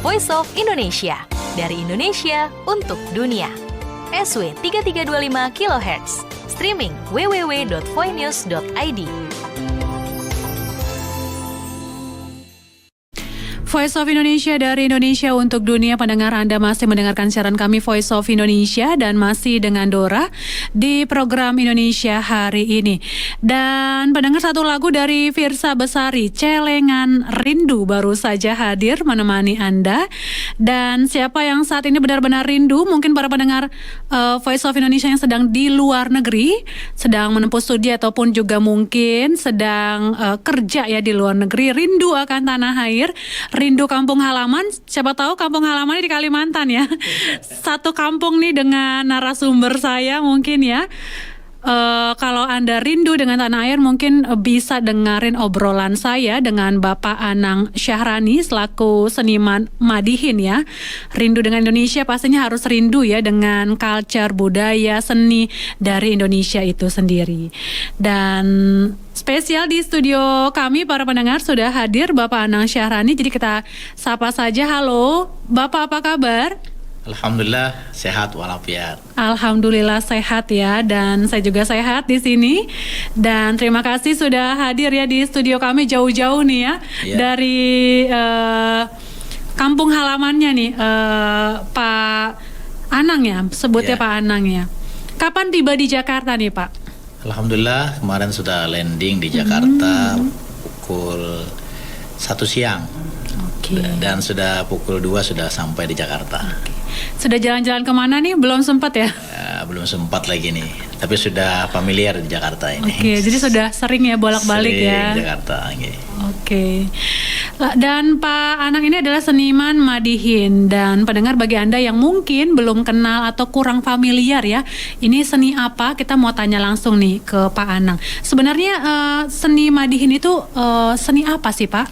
Voice of Indonesia. Dari Indonesia untuk dunia. SW 3325 kHz. Streaming www.voinews.id. Voice of Indonesia dari Indonesia untuk dunia. Pendengar, Anda masih mendengarkan siaran kami Voice of Indonesia dan masih dengan Dora di program Indonesia hari ini. Dan pendengar, satu lagu dari Firsa Besari, Celengan Rindu, baru saja hadir menemani Anda. Dan siapa yang saat ini benar-benar rindu, mungkin para pendengar Voice of Indonesia yang sedang di luar negeri, sedang menempuh studi ataupun juga mungkin sedang kerja ya di luar negeri, rindu akan tanah air, rindu kampung halaman. Siapa tahu kampung halamannya di Kalimantan ya. Satu kampung nih dengan narasumber saya mungkin ya. Kalau Anda rindu dengan tanah air, mungkin bisa dengerin obrolan saya dengan Bapak Anang Syahrani selaku seniman Madihin ya. Rindu dengan Indonesia, pastinya harus rindu ya dengan culture, budaya, seni dari Indonesia itu sendiri. Dan spesial di studio kami para pendengar sudah hadir Bapak Anang Syahrani. Jadi kita sapa saja. Halo Bapak, apa kabar? Alhamdulillah sehat walafiat. Alhamdulillah sehat ya, dan saya juga sehat di sini. Dan terima kasih sudah hadir ya di studio kami jauh-jauh nih ya, dari kampung halamannya nih, Pak Anang ya, sebutnya Pak Anang ya. Kapan tiba di Jakarta nih Pak? Alhamdulillah kemarin sudah landing di Jakarta pukul 1 siang. Dan sudah pukul 2 sudah sampai di Jakarta. Sudah jalan-jalan kemana nih? Belum sempat ya? Belum sempat lagi nih, tapi sudah familiar di Jakarta ini. Jadi sudah sering ya bolak-balik ya? Di Jakarta. Dan Pak Anang ini adalah seniman Madihin. Dan pendengar, bagi Anda yang mungkin belum kenal atau kurang familiar ya, ini seni apa? Kita mau tanya langsung nih ke Pak Anang. Sebenarnya seni Madihin itu seni apa sih Pak?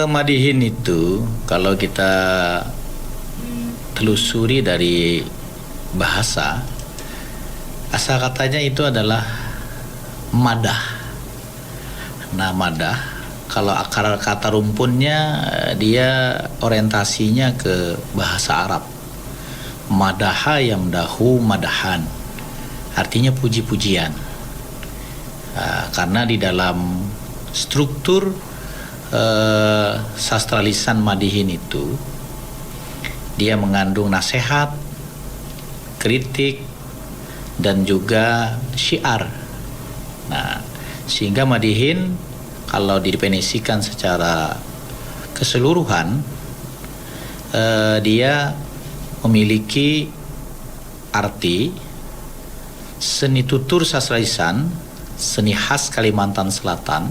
Madihin itu kalau kita telusuri dari bahasa, asal katanya itu adalah madah. Nah, madah kalau akar kata rumpunnya dia orientasinya ke bahasa Arab. Madaha yamdahu madahan, artinya puji-pujian. Karena di dalam struktur sastra lisan Madihin itu dia mengandung nasihat, kritik, dan juga syiar. Nah, sehingga Madihin kalau didefinisikan secara keseluruhan, dia memiliki arti seni tutur sastra lisan, seni khas Kalimantan Selatan.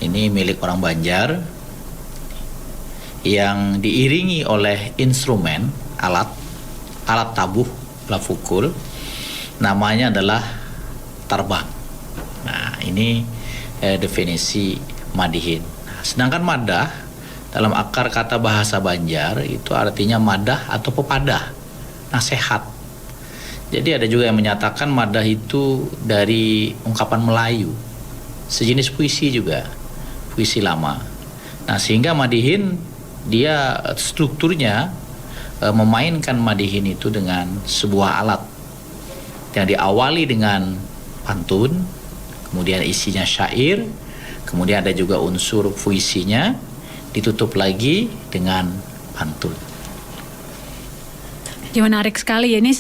Ini milik orang Banjar, yang diiringi oleh instrumen alat tabuh lafukul, namanya adalah tarbang. Nah, ini definisi Madihin. Sedangkan madah dalam akar kata bahasa Banjar itu artinya madah atau pepadah, nasihat. Jadi ada juga yang menyatakan madah itu dari ungkapan Melayu, sejenis puisi juga, puisi lama. Nah, sehingga Madihin dia strukturnya memainkan Madihin itu dengan sebuah alat yang diawali dengan pantun, kemudian isinya syair, kemudian ada juga unsur puisinya, ditutup lagi dengan pantun. Ya, menarik sekali ya, ini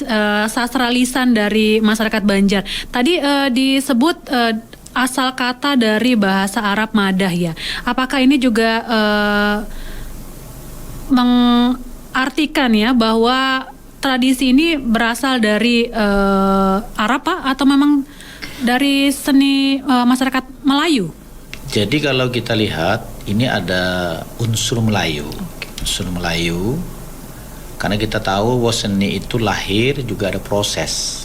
sastra lisan dari masyarakat Banjar. Tadi disebut asal kata dari bahasa Arab madah ya. Apakah ini juga mengartikan ya bahwa tradisi ini berasal dari Arab Pak, atau memang dari seni masyarakat Melayu? Jadi kalau kita lihat ini ada unsur Melayu. Unsur Melayu, karena kita tahu bahwa seni itu lahir juga ada proses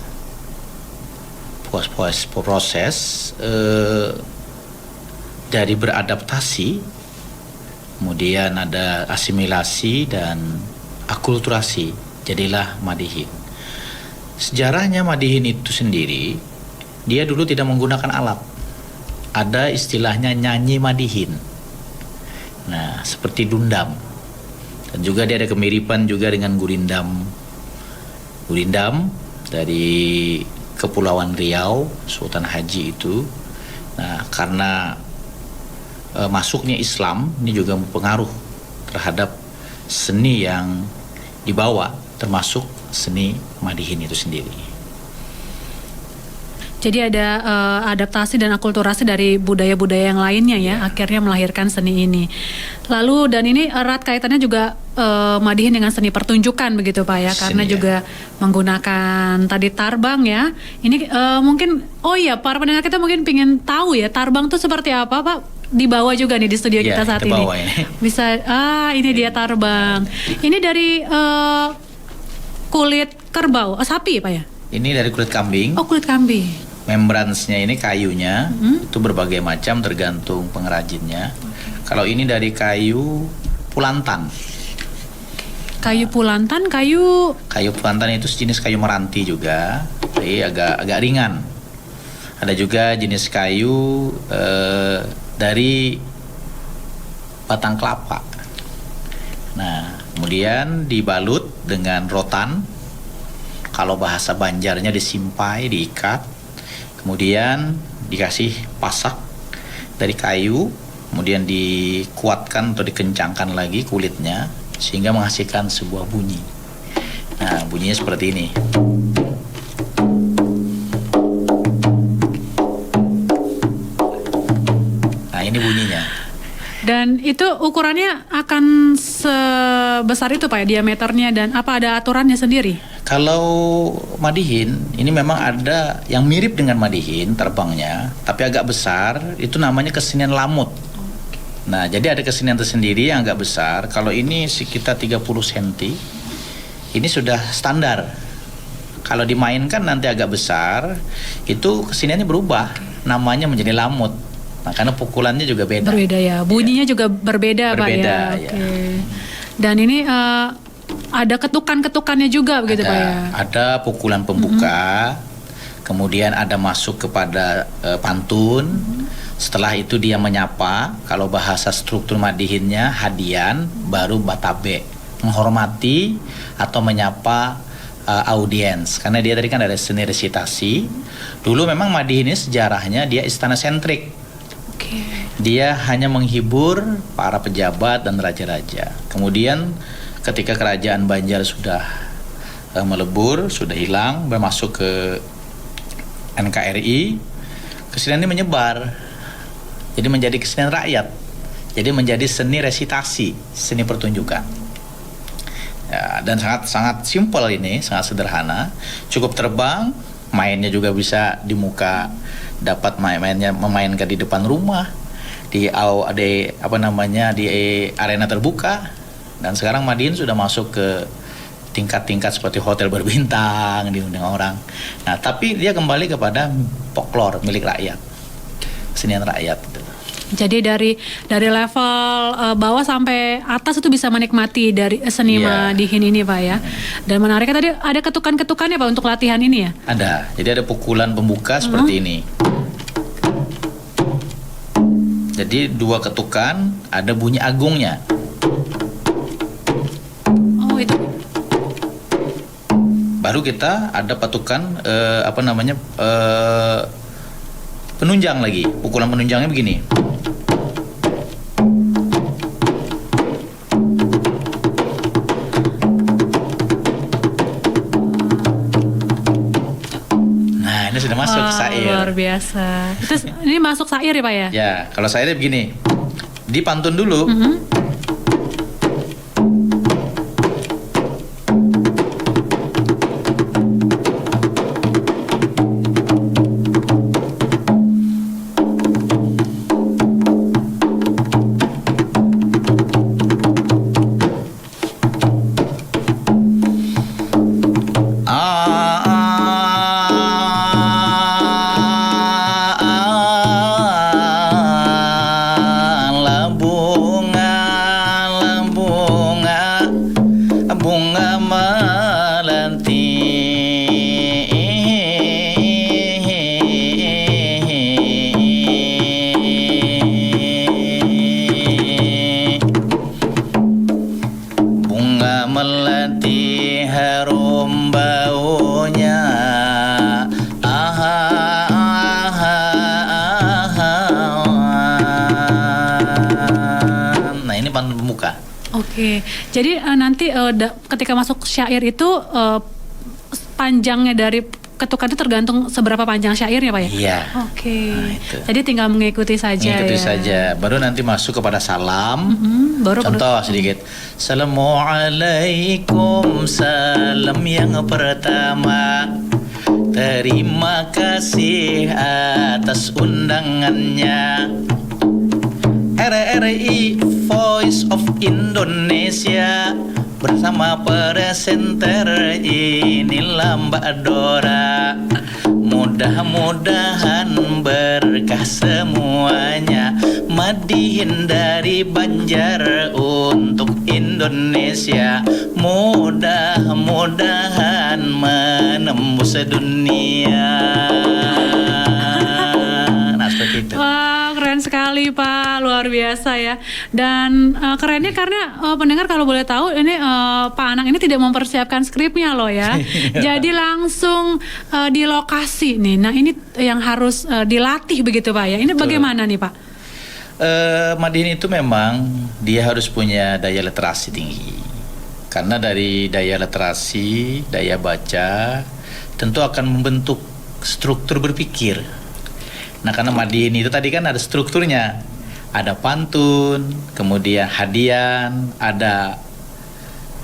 dari beradaptasi, kemudian ada asimilasi dan akulturasi, jadilah Madihin. Sejarahnya Madihin itu sendiri, dia dulu tidak menggunakan alat. Ada istilahnya nyanyi Madihin. Nah, seperti dundam. Dan juga dia ada kemiripan juga dengan gurindam. Gurindam dari Kepulauan Riau, Sultan Haji itu. Nah, karena masuknya Islam ini juga mempengaruhi terhadap seni yang dibawa, termasuk seni Madihin itu sendiri. Jadi ada adaptasi dan akulturasi dari budaya-budaya yang lainnya ya, akhirnya melahirkan seni ini. Lalu dan ini erat kaitannya juga Madihin dengan seni pertunjukan begitu Pak ya, karena juga menggunakan tadi tarbang ya. Ini mungkin para pendengar kita mungkin pengen tahu ya, tarbang itu seperti apa Pak? Dibawa juga nih di studio kita saat ini. Bisa ini dia tarbang. Ini dari kulit kerbau, sapi Pak ya? Ini dari kulit kambing. Oh, kulit kambing. Membransnya ini kayunya itu berbagai macam tergantung pengrajinnya. Kalau ini dari kayu pulantan. Kayu pulantan, kayu pulantan itu sejenis kayu meranti juga, jadi agak ringan. Ada juga jenis kayu dari batang kelapa. Nah, kemudian dibalut dengan rotan. Kalau bahasa Banjarnya disimpai, diikat. Kemudian dikasih pasak dari kayu, kemudian dikuatkan atau dikencangkan lagi kulitnya sehingga menghasilkan sebuah bunyi. Nah, bunyinya seperti ini. Nah, ini bunyinya. Dan itu ukurannya akan sebesar itu Pak ya, diameternya, dan apa ada aturannya sendiri? Kalau Madihin, ini memang ada yang mirip dengan Madihin terbangnya, tapi agak besar, itu namanya kesenian lamut. Nah, jadi ada kesenian tersendiri yang agak besar. Kalau ini sekitar 30 cm, ini sudah standar. Kalau dimainkan nanti agak besar, itu keseniannya berubah, namanya menjadi lamut. Nah, karena pukulannya juga beda. Berbeda ya, bunyinya juga berbeda Pak ya. Oke. Dan ini ada ketukan-ketukannya juga begitu Pak ya? Ada pukulan pembuka, kemudian ada masuk kepada pantun. Setelah itu dia menyapa, kalau bahasa struktur Madihinnya hadian, baru batabe, menghormati atau menyapa audiens. Karena dia tadi kan ada seni resitasi. Dulu memang Madihin ini sejarahnya dia istana sentrik. Dia hanya menghibur para pejabat dan raja-raja. Kemudian ketika kerajaan Banjar sudah melebur, sudah hilang, bermasuk ke NKRI, kesenian ini menyebar. Jadi menjadi kesenian rakyat. Jadi menjadi seni resitasi, seni pertunjukan. Ya, dan sangat simpel ini, sangat sederhana. Cukup terbang, mainnya juga bisa di muka, dapat memainkan di depan rumah, di arena terbuka. Dan sekarang Madihin sudah masuk ke tingkat-tingkat seperti hotel berbintang, diundang orang. Nah, tapi dia kembali kepada folklore milik rakyat, kesenian rakyat. Jadi dari level bawah sampai atas itu bisa menikmati dari seni Madihin ini Pak ya. Dan menariknya tadi ada ketukan-ketukannya Pak untuk latihan ini ya? Ada. Jadi ada pukulan pembuka seperti ini. Jadi 2 ketukan, ada bunyi agungnya. Oh, itu. Baru kita ada patukan penunjang lagi. Pukulan penunjangnya begini. Nah, ini sudah masuk syair. Luar biasa. Terus ini masuk syair ya Pak ya? Ya, kalau syairnya begini. Dipantun dulu. Labungan ini pantun pembuka. Oke. Jadi nanti ketika masuk syair itu panjangnya dari ketukan itu tergantung seberapa panjang syairnya Pak ya? Iya. Oke. Nah, itu. Jadi tinggal mengikuti saja Mengikuti ya. saja. Baru nanti masuk kepada salam. Baru Contoh sedikit. Assalamualaikum, salam yang pertama. Terima kasih atas undangannya. RRI Voice of Indonesia bersama presenter inilah Mbak Dora. Mudah-mudahan berkah semuanya. Madihin dari Banjar untuk Indonesia. Mudah-mudahan menembus dunia. Nah, seperti itu. Wah, keren sekali Pak, luar biasa ya. Dan kerennya karena pendengar kalau boleh tahu ini Pak Anang ini tidak mempersiapkan skripnya loh ya. Jadi langsung di lokasi nih. Nah ini yang harus dilatih begitu Pak ya. Ini bagaimana nih Pak? Madihin itu memang dia harus punya daya literasi tinggi. Karena dari daya literasi, daya baca tentu akan membentuk struktur berpikir. Nah karena Madihin itu tadi kan ada strukturnya. Ada pantun, kemudian hadian, ada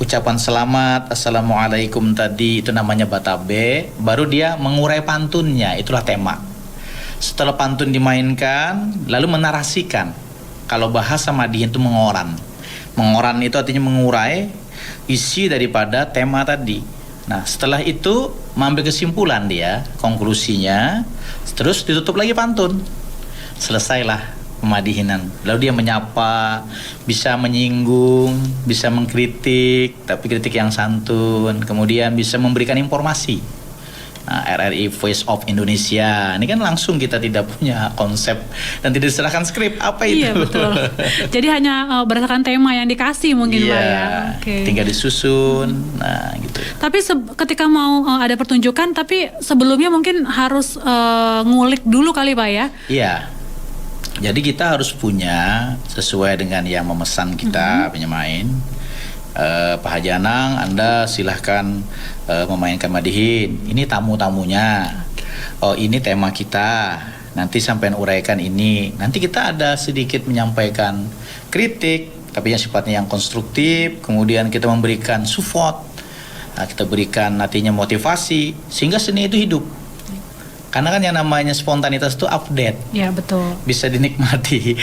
ucapan selamat, assalamualaikum tadi itu namanya batabe. Baru dia mengurai pantunnya, itulah tema. Setelah pantun dimainkan, lalu menarasikan. Kalau bahasa Madihin itu mengoran. Mengoran itu artinya mengurai isi daripada tema tadi. Nah setelah itu mengambil kesimpulan dia, konklusinya, terus ditutup lagi pantun. Selesailah pemadihinan. Lalu dia menyapa, bisa menyinggung, bisa mengkritik, tapi kritik yang santun. Kemudian bisa memberikan informasi. Nah, RRI Voice of Indonesia ini kan langsung, kita tidak punya konsep dan tidak diserahkan skrip apa itu. Iya betul. Jadi hanya berdasarkan tema yang dikasih mungkin Pak ya. Oke. Tinggal disusun. Nah gitu. Tapi ketika mau ada pertunjukan, tapi sebelumnya mungkin harus ngulik dulu kali Pak ya. Iya. Jadi kita harus punya sesuai dengan yang memesan kita penyemain. Pak Haji Anang, Anda silahkan memainkan Madihin. Ini tamu-tamunya. Oh ini tema kita. Nanti sampai uraikan ini. Nanti kita ada sedikit menyampaikan kritik, tapi yang sifatnya yang konstruktif. Kemudian kita memberikan support. Nah, kita berikan nantinya motivasi sehingga seni itu hidup. Karena kan yang namanya spontanitas itu update. Ya betul. Bisa dinikmati.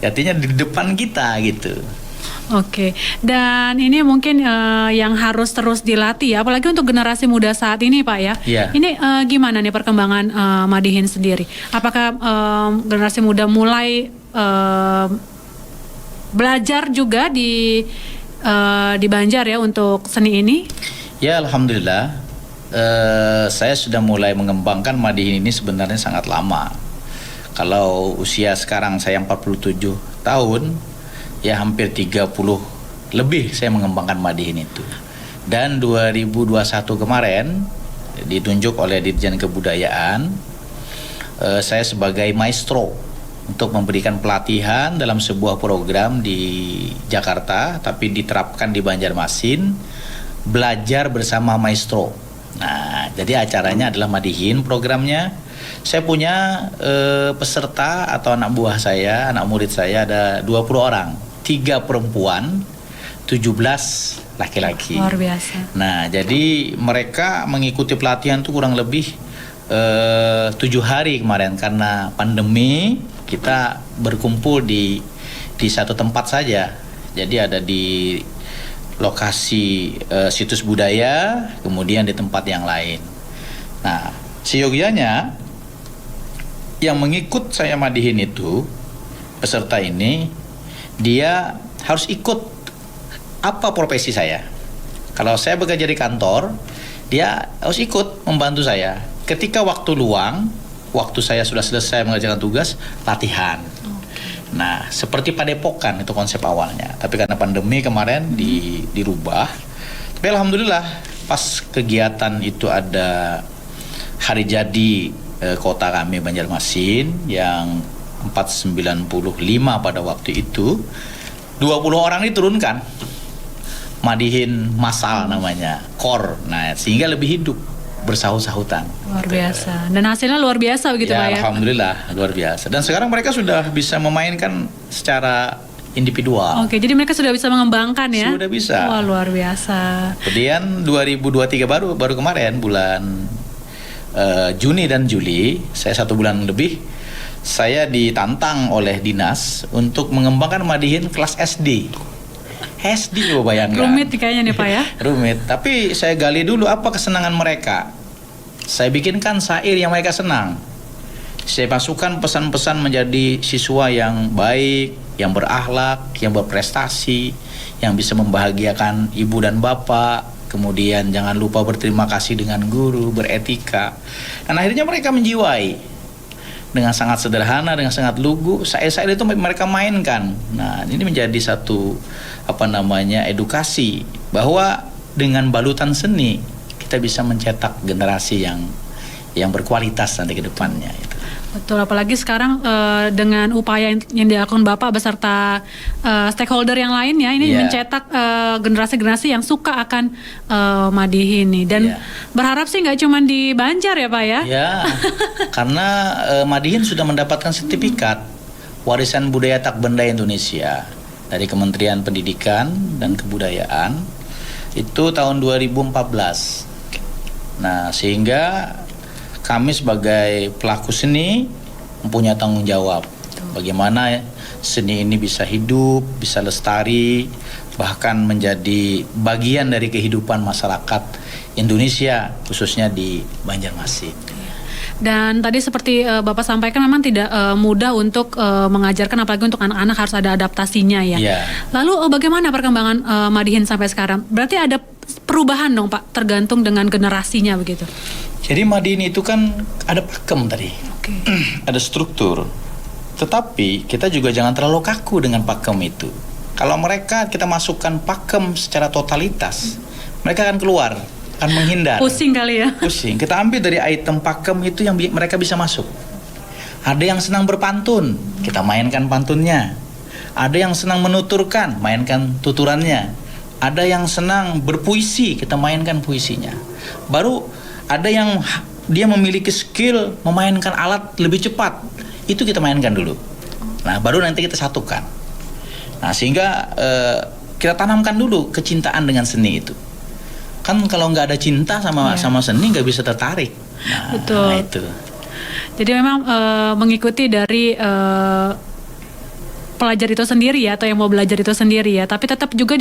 Artinya di depan kita gitu. Oke, dan ini mungkin yang harus terus dilatih ya, apalagi untuk generasi muda saat ini Pak ya. Iya. Ini gimana nih perkembangan Madihin sendiri? Apakah generasi muda mulai belajar juga di Banjar ya untuk seni ini? Ya alhamdulillah, saya sudah mulai mengembangkan Madihin ini sebenarnya sangat lama. Kalau usia sekarang saya 47 tahun, ya hampir 30 lebih saya mengembangkan Madihin itu. Dan 2021 kemarin ditunjuk oleh Dirjen Kebudayaan, saya sebagai maestro untuk memberikan pelatihan dalam sebuah program di Jakarta, tapi diterapkan di Banjarmasin, belajar bersama maestro. Nah, jadi acaranya adalah Madihin programnya. Saya punya peserta atau anak buah saya, anak murid saya ada 20 orang. 3 perempuan, 17 laki-laki. Luar biasa. Nah, jadi mereka mengikuti pelatihan itu kurang lebih 7 hari kemarin. Karena pandemi, kita berkumpul di satu tempat saja. Jadi ada di lokasi situs budaya, kemudian di tempat yang lain. Nah, seyogianya yang mengikut saya Madihin itu, peserta ini, dia harus ikut apa profesi saya. Kalau saya bekerja di kantor, dia harus ikut membantu saya. Ketika waktu luang, waktu saya sudah selesai mengerjakan tugas, latihan. Nah, seperti padepokan itu konsep awalnya. Tapi karena pandemi kemarin dirubah. Tapi alhamdulillah pas kegiatan itu ada hari jadi kota kami Banjarmasin yang 495 pada waktu itu, 20 orang diturunkan. Madihin massal namanya, core. Nah, sehingga lebih hidup, bersahut-sahutan. Luar biasa. Dan hasilnya luar biasa begitu Ya, Pak ya? alhamdulillah luar biasa. Dan sekarang mereka sudah bisa memainkan secara individual. Oke, jadi mereka sudah bisa mengembangkan ya? Sudah bisa. Wah, luar biasa. Kemudian 2023 baru kemarin bulan Juni dan Juli, saya 1 bulan lebih, saya ditantang oleh dinas untuk mengembangkan Madihin kelas SD. SD coba bayangkan. Rumit kayaknya nih Pak ya? Rumit, tapi saya gali dulu apa kesenangan mereka. Saya bikinkan syair yang mereka senang. Saya masukkan pesan-pesan menjadi siswa yang baik, yang berakhlak, yang berprestasi, yang bisa membahagiakan ibu dan bapak. Kemudian jangan lupa berterima kasih dengan guru, beretika. Dan akhirnya mereka menjiwai. Dengan sangat sederhana, dengan sangat lugu, syair-syair itu mereka mainkan. Nah, ini menjadi satu edukasi bahwa dengan balutan seni kita bisa mencetak generasi yang berkualitas nanti ke depannya. Betul, apalagi sekarang dengan upaya yang dilakukan Bapak beserta stakeholder yang lainnya ini mencetak generasi-generasi yang suka akan Madihin nih. Dan berharap sih nggak cuma di Banjar ya Pak ya? Ya, karena Madihin sudah mendapatkan sertifikat warisan budaya tak benda Indonesia dari Kementerian Pendidikan dan Kebudayaan itu tahun 2014. Nah, sehingga kami sebagai pelaku seni mempunyai tanggung jawab bagaimana seni ini bisa hidup, bisa lestari, bahkan menjadi bagian dari kehidupan masyarakat Indonesia, khususnya di Banjarmasin. Dan tadi seperti Bapak sampaikan memang tidak mudah untuk mengajarkan, apalagi untuk anak-anak harus ada adaptasinya ya. Lalu bagaimana perkembangan Madihin sampai sekarang? Berarti ada perubahan dong Pak, tergantung dengan generasinya begitu? Jadi Madihin itu kan ada pakem tadi, ada struktur. Tetapi kita juga jangan terlalu kaku dengan pakem itu. Kalau mereka kita masukkan pakem secara totalitas, mereka akan keluar, akan menghindar. Pusing kali ya? Pusing. Kita ambil dari item pakem itu yang mereka bisa masuk. Ada yang senang berpantun, kita mainkan pantunnya. Ada yang senang menuturkan, mainkan tuturannya. Ada yang senang berpuisi, kita mainkan puisinya. Baru ada yang dia memiliki skill memainkan alat lebih cepat, itu kita mainkan dulu. Nah, baru nanti kita satukan. Nah, sehingga kita tanamkan dulu kecintaan dengan seni itu. Kan kalau nggak ada cinta sama seni nggak bisa tertarik. Nah, betul. Nah itu. Jadi memang mengikuti dari pelajar itu sendiri ya, atau yang mau belajar itu sendiri ya, tapi tetap juga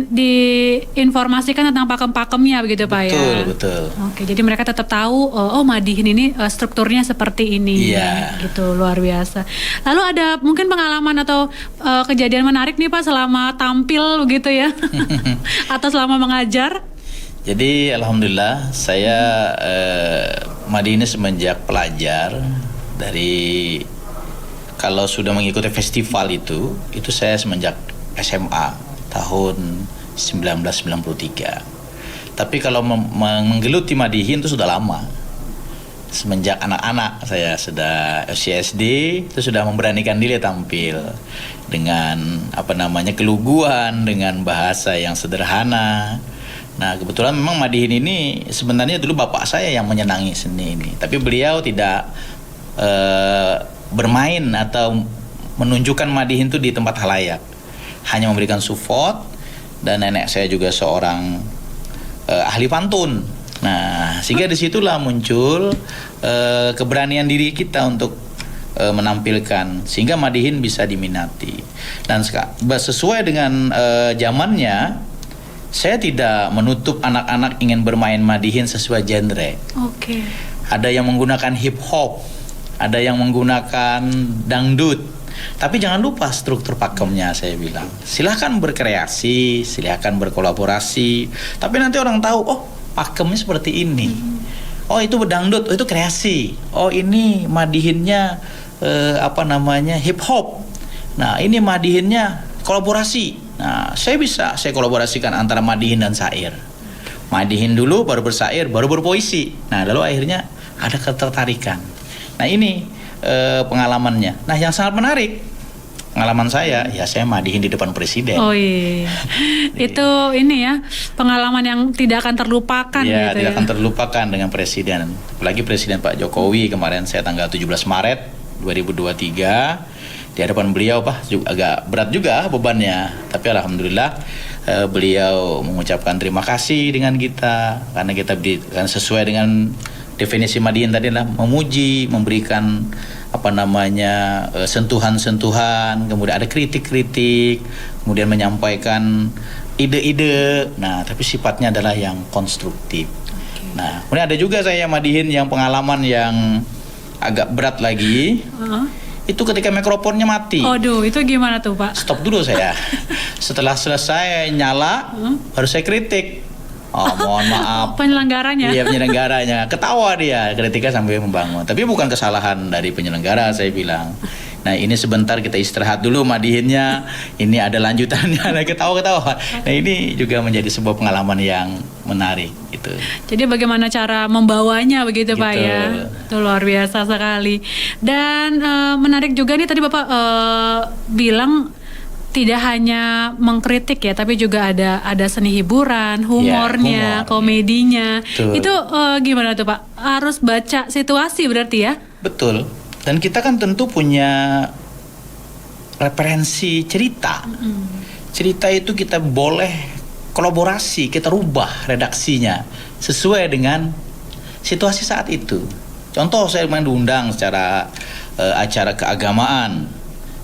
diinformasikan tentang pakem-pakemnya begitu Pak ya. Betul. Oke, jadi mereka tetap tahu Madihin ini strukturnya seperti ini. Gitu, luar biasa. Lalu ada mungkin pengalaman atau kejadian menarik nih Pak selama tampil begitu ya, atau selama mengajar? Jadi alhamdulillah saya Madihin semenjak pelajar dari kalau sudah mengikuti festival itu saya semenjak SMA tahun 1993. Tapi kalau menggeluti Madihin itu sudah lama. Semenjak anak-anak saya sudah SD itu sudah memberanikan diri tampil dengan keluguan, dengan bahasa yang sederhana. Nah, kebetulan memang Madihin ini sebenarnya dulu bapak saya yang menyenangi seni ini, tapi beliau tidak bermain atau menunjukkan Madihin itu di tempat halayak, hanya memberikan support. Dan nenek saya juga seorang ahli pantun. Nah, sehingga disitulah muncul keberanian diri kita untuk menampilkan, sehingga Madihin bisa diminati. Dan sesuai dengan zamannya, saya tidak menutup anak-anak ingin bermain Madihin sesuai genre. Ada yang menggunakan hip hop, ada yang menggunakan dangdut. Tapi jangan lupa struktur pakemnya, saya bilang. Silahkan berkreasi, silahkan berkolaborasi. Tapi nanti orang tahu, oh pakemnya seperti ini. Oh itu dangdut, oh itu kreasi. Oh ini Madihinnya hip hop. Nah ini Madihinnya kolaborasi. Nah saya kolaborasikan antara Madihin dan syair. Madihin dulu, baru bersyair, baru berpuisi. Nah lalu akhirnya ada ketertarikan. Nah ini pengalamannya. Nah yang sangat menarik, pengalaman saya, ya saya madihin di depan presiden. Oh iya. Itu ini ya, pengalaman yang tidak akan terlupakan Ya, gitu tidak ya. akan terlupakan dengan presiden. Apalagi Presiden Pak Jokowi kemarin saya tanggal 17 Maret 2023 di hadapan beliau, Pak, juga agak berat juga bebannya. Tapi alhamdulillah beliau mengucapkan terima kasih dengan kita karena kita kan sesuai dengan definisi Madihin tadi adalah memuji, memberikan sentuhan-sentuhan, kemudian ada kritik-kritik, kemudian menyampaikan ide-ide. Nah, tapi sifatnya adalah yang konstruktif. Nah, kemudian ada juga saya Madihin yang pengalaman yang agak berat lagi. Itu ketika mikrofonnya mati. Aduh, itu gimana tuh Pak? Stop dulu saya. Setelah selesai nyala, baru saya kritik. Oh, mohon maaf. Penyelenggaranya. Iya, penyelenggaranya. Ketawa dia, kritiknya sambil membangun. Tapi bukan kesalahan dari penyelenggara, saya bilang. Nah, ini sebentar kita istirahat dulu Madihinnya. Ini ada lanjutannya. Nah, ketawa-ketawa. Nah, ini juga menjadi sebuah pengalaman yang menarik gitu. Jadi bagaimana cara membawanya begitu Pak Gitu. ya? Itu luar biasa sekali. Dan menarik juga nih tadi Bapak bilang tidak hanya mengkritik ya, tapi juga ada seni hiburan, humornya, humor, komedinya. Betul. Itu gimana tuh Pak? Harus baca situasi berarti ya? Betul. Dan kita kan tentu punya referensi cerita. Cerita itu kita boleh kolaborasi, kita rubah redaksinya sesuai dengan situasi saat itu. Contoh saya main diundang secara acara keagamaan,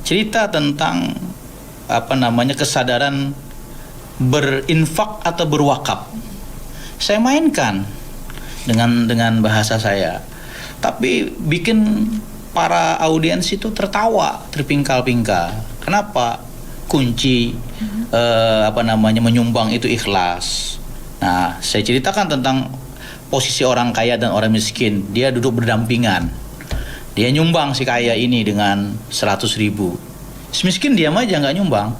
cerita tentang kesadaran berinfak atau berwakaf. Saya mainkan dengan bahasa saya, tapi bikin para audiens itu tertawa, terpingkal-pingkal. Kenapa? Kunci menyumbang itu ikhlas. Nah, saya ceritakan tentang posisi orang kaya dan orang miskin. Dia duduk berdampingan. Dia nyumbang si kaya ini dengan 100.000. Si miskin diam aja nggak nyumbang.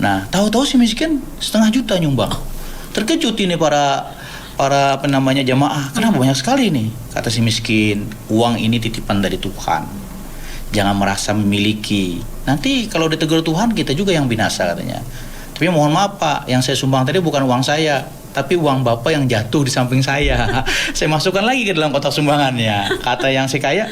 Nah, tahu-tahu si miskin 500 juta nyumbang. Terkejut ini para jamaah. Kenapa banyak sekali nih? Kata si miskin, uang ini titipan dari Tuhan. Jangan merasa memiliki. Nanti kalau ditegur Tuhan kita juga yang binasa katanya. Tapi mohon maaf Pak, yang saya sumbang tadi bukan uang saya, tapi uang Bapak yang jatuh di samping saya. Saya masukkan lagi ke dalam kotak sumbangannya. Kata yang si kaya,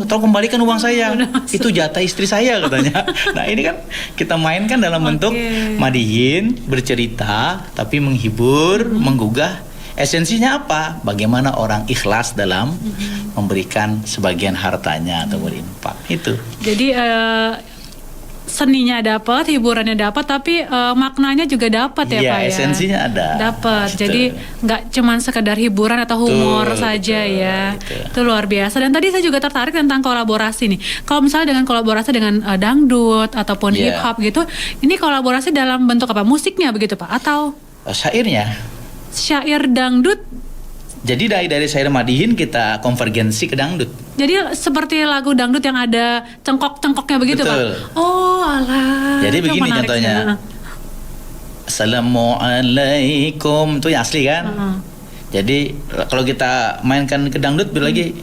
tolong kembalikan uang saya. Itu jatah istri saya katanya. Nah, ini kan kita mainkan dalam bentuk Madihin, bercerita, tapi menghibur, menggugah. Esensinya apa? Bagaimana orang ikhlas dalam memberikan sebagian hartanya atau berinfak. Itu. Jadi seninya dapat, hiburannya dapat, tapi maknanya juga dapat ya Pak ya. Esensinya ada. Dapat. Betul. Jadi nggak cuman sekedar hiburan atau humor saja ya. Itu luar biasa. Dan tadi saya juga tertarik tentang kolaborasi nih. Kalau misalnya dengan kolaborasi dengan dangdut ataupun hip hop gitu, ini kolaborasi dalam bentuk apa? Musiknya begitu Pak? Atau syairnya? Syair dangdut. Jadi dari syair Madihin kita konvergensi ke dangdut. Jadi seperti lagu dangdut yang ada cengkok-cengkoknya begitu Betul. Pak? Oh alah. Jadi itu begini menarik contohnya. Assalamualaikum, itu yang asli kan? Jadi kalau kita mainkan ke dangdut lagi,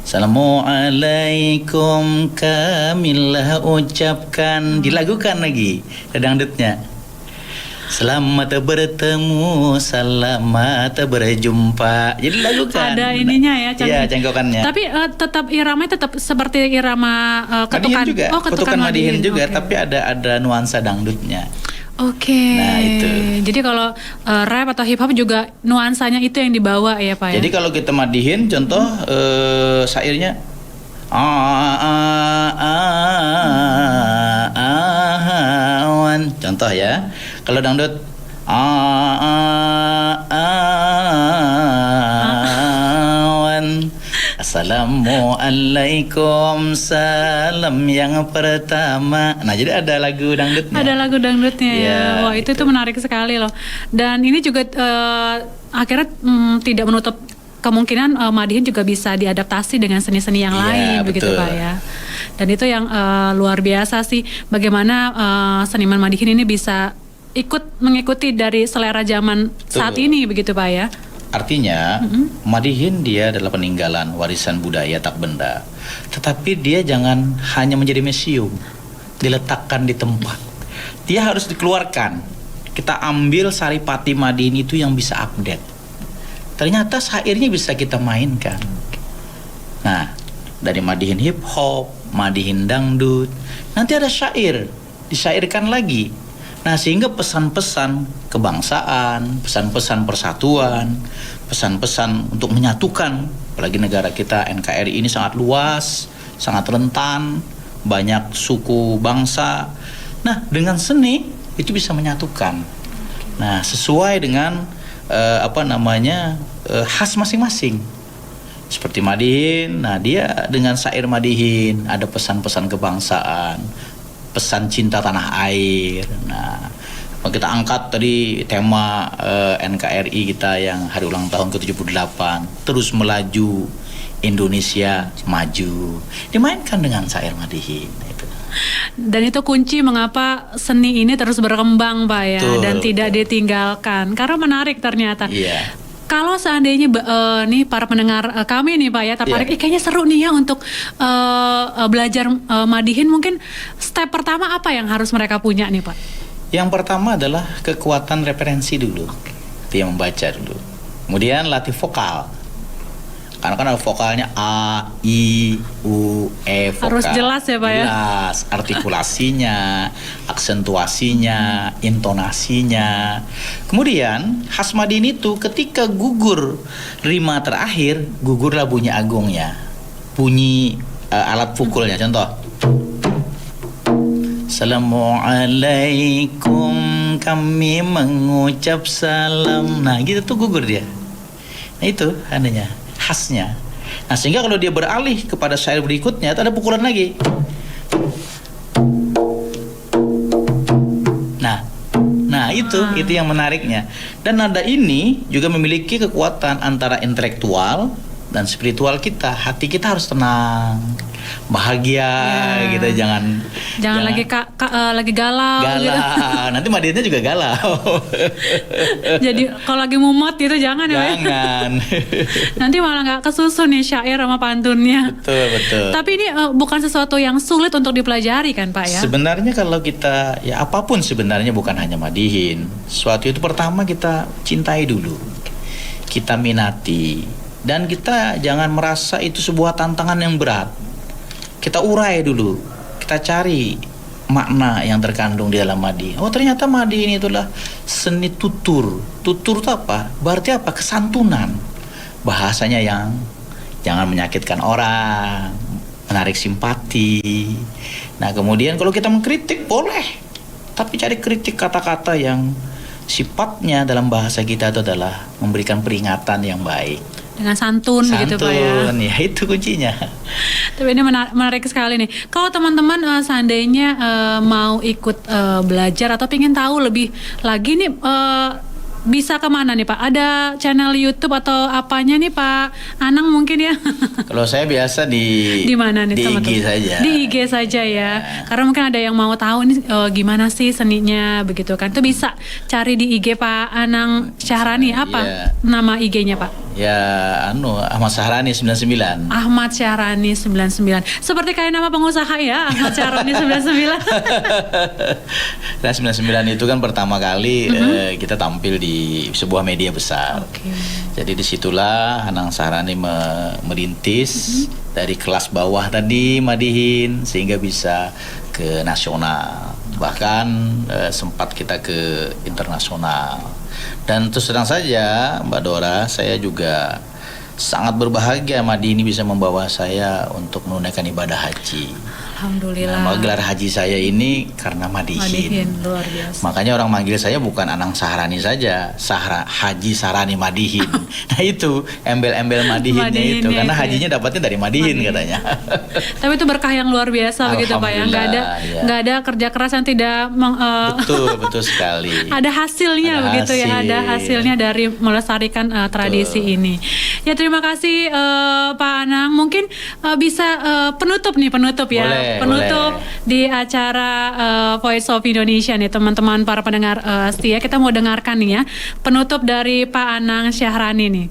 Assalamualaikum kamilah ucapkan, dilagukan lagi ke dangdutnya. Selamat bertemu, selamat berjumpa. Jadi lagukan. Ada ininya ya, Iya, cengkokannya. Tapi tetap iramanya tetap seperti irama ketukan. Madihin juga. Oh, ketukan Madihin juga, okay. Tapi ada nuansa dangdutnya. Oke. Nah, itu. Jadi kalau rap atau hip hop juga nuansanya itu yang dibawa ya Pak ya. Jadi kalau kita Madihin, contoh syairnya awan, contoh ya. Kalau dangdut awan, assalamualaikum, salam yang pertama. Nah, jadi ada lagu dangdutnya. Ada lagu dangdutnya ya. Ya, Wah, itu tuh menarik sekali loh. Dan ini juga akhirnya tidak menutup kemungkinan Madihin juga bisa diadaptasi dengan seni-seni yang lain begitu betul. Pak ya. Dan itu yang luar biasa sih, bagaimana seniman Madihin ini bisa ikut mengikuti dari selera zaman saat ini begitu Pak ya. Artinya Madihin dia adalah peninggalan warisan budaya tak benda. Tetapi dia jangan hanya menjadi museum, diletakkan di tempat. Dia harus dikeluarkan. Kita ambil Saripati Madihin itu yang bisa update. Ternyata syairnya bisa kita mainkan. Nah, dari Madihin hip hop, Madihin dangdut, nanti ada syair, disyairkan lagi. Nah, sehingga pesan-pesan kebangsaan, pesan-pesan persatuan, pesan-pesan untuk menyatukan, apalagi negara kita NKRI ini sangat luas, sangat rentan, banyak suku bangsa. Nah, dengan seni itu bisa menyatukan. Nah, sesuai dengan khas masing-masing. Seperti Madihin, nah dia dengan syair Madihin ada pesan-pesan kebangsaan, pesan cinta tanah air. Nah, kita angkat tadi tema NKRI kita yang hari ulang tahun ke-78, terus melaju, Indonesia maju. Dimainkan dengan syair Madihin itu. Dan itu kunci mengapa seni ini terus berkembang, Pak ya. Betul, dan tidak ditinggalkan. Karena menarik ternyata. Iya. Kalau seandainya nih para pendengar kami nih Pak ya tertarik, kayaknya seru nih ya untuk belajar Madihin, mungkin step pertama apa yang harus mereka punya nih Pak? Yang pertama adalah kekuatan referensi dulu. Dia membaca dulu. Kemudian latih vokal. Karena kan ada vokalnya A, I, U, E, vokal. Harus jelas ya Pak ya? Jelas, artikulasinya, aksentuasinya, intonasinya. Kemudian khas Madihin itu ketika gugur rima terakhir, gugurlah bunyi agungnya. Bunyi alat pukulnya, contoh. Assalamualaikum, kami mengucap salam. Nah gitu tuh gugur dia. Nah itu adanya khasnya. Nah sehingga kalau dia beralih kepada syair berikutnya ada pukulan lagi. Nah itu yang menariknya. Dan nada ini juga memiliki kekuatan antara intelektual dan spiritual kita. Hati kita harus tenang, bahagia gitu, jangan lagi lagi galau gitu. Nanti Madihinnya juga galau. Jadi kalau lagi mumet gitu jangan ya. Jangan. Nanti malah nggak kesusun nih syair sama pantunnya. Betul. Tapi ini bukan sesuatu yang sulit untuk dipelajari kan Pak ya? Sebenarnya kalau kita ya apapun sebenarnya bukan hanya Madihin. Sesuatu itu pertama kita cintai dulu, kita minati, dan kita jangan merasa itu sebuah tantangan yang berat. Kita urai dulu, kita cari makna yang terkandung di dalam Madihin. Oh ternyata Madihin itulah seni tutur. Tutur itu apa? Berarti apa? Kesantunan. Bahasanya yang jangan menyakitkan orang, menarik simpati. Nah kemudian kalau kita mengkritik boleh, tapi cari kritik kata-kata yang sifatnya dalam bahasa kita itu adalah memberikan peringatan yang baik. Dengan santun gitu Pak ya. Santun, ya itu kuncinya. Tapi ini menarik sekali nih. Kalau teman-teman seandainya mau ikut belajar atau ingin tahu lebih lagi nih, bisa kemana nih Pak? Ada channel YouTube atau apanya nih Pak Anang mungkin ya? Kalau saya biasa di mana nih teman-teman? IG saja. Di IG saja ya. Karena mungkin ada yang mau tahu nih gimana sih seninya begitu kan. Itu bisa cari di IG Pak Anang Syahrani. Apa nama IG-nya Pak? Ya Ahmad Syahrani 99. Ahmad Syahrani 99. Seperti kayak nama pengusaha ya, Ahmad Syahrani 99. Nah 99 itu kan pertama kali kita tampil di sebuah media besar. Jadi disitulah Anang Syahrani merintis dari kelas bawah tadi Madihin sehingga bisa ke nasional. Bahkan sempat kita ke internasional. Dan terus terang saja Mbak Dora, saya juga sangat berbahagia Madihin ini bisa membawa saya untuk menunaikan ibadah haji. Alhamdulillah. Nah, gelar haji saya ini karena Madihin. Luar biasa. Makanya orang manggil saya bukan Anang Syahrani saja, Haji Syahrani Madihin. Nah itu embel-embel Madihinnya itu, karena hajinya dapatnya dari Madihin katanya. Tapi itu berkah yang luar biasa begitu Pak ya. Nggak ada kerja keras yang tidak betul sekali. Ada hasilnya begitu ya, ada hasilnya dari melestarikan tradisi ini. Ya terima kasih Pak Anang. Mungkin bisa penutup ya. Penutup di acara Voice of Indonesia nih teman-teman para pendengar setia, kita mau dengarkan nih ya penutup dari Pak Anang Syahrani nih.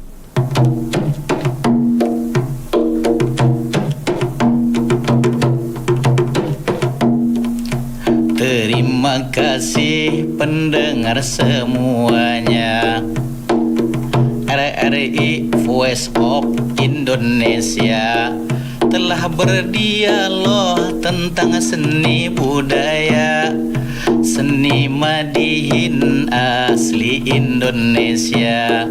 Terima kasih pendengar semuanya. RRI Voice of Indonesia telah berdialog tentang seni budaya, seni Madihin asli Indonesia.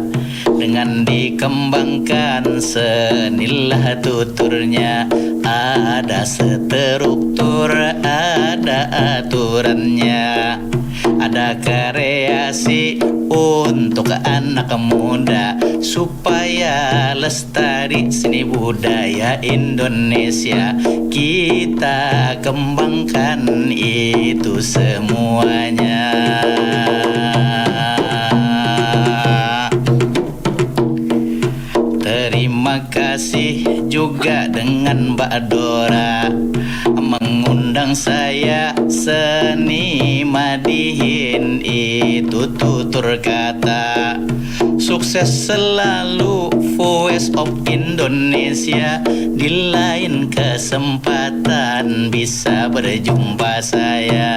Dengan dikembangkan senilah tuturnya, ada struktur, ada aturannya, ada kreasi untuk anak muda supaya lestari seni budaya Indonesia. Kita kembangkan itu semuanya. Terima kasih juga dengan Mbak Dora mengundang saya. Seni Madihin itu tutur kata. Sukses selalu Voice of Indonesia. Di lain kesempatan bisa berjumpa saya.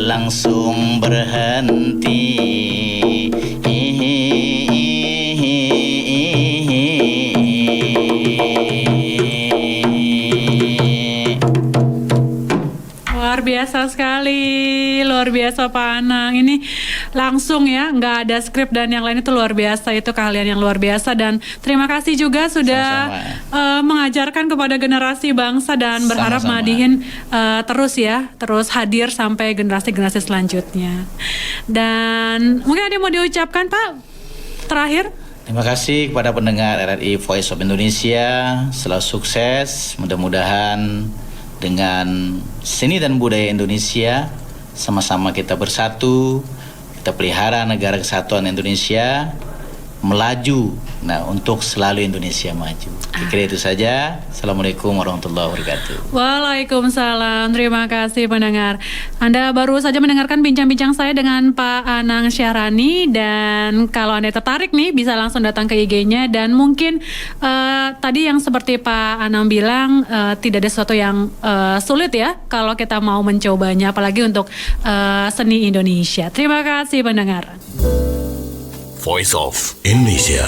Langsung berhenti. Luar biasa sekali, luar biasa Pak Anang. Ini langsung ya, nggak ada skrip dan yang lain, itu luar biasa. Itu keahlian yang luar biasa. Dan terima kasih juga sudah mengajarkan kepada generasi bangsa, dan berharap Madihin terus ya, terus hadir sampai generasi-generasi selanjutnya. Dan mungkin ada yang mau diucapkan Pak terakhir? Terima kasih kepada pendengar RRI Voice of Indonesia. Selalu sukses, mudah-mudahan dengan seni dan budaya Indonesia sama-sama kita bersatu, kita pelihara negara kesatuan Indonesia melaju. Nah, untuk selalu Indonesia maju. Kira itu saja. Assalamualaikum warahmatullahi wabarakatuh. Waalaikumsalam. Terima kasih pendengar. Anda baru saja mendengarkan bincang-bincang saya dengan Pak Anang Syahrani. Dan kalau Anda tertarik nih, bisa langsung datang ke IG-nya. Dan mungkin tadi yang seperti Pak Anang bilang, tidak ada sesuatu yang sulit ya kalau kita mau mencobanya, apalagi untuk seni Indonesia. Terima kasih pendengar. Voice of Indonesia.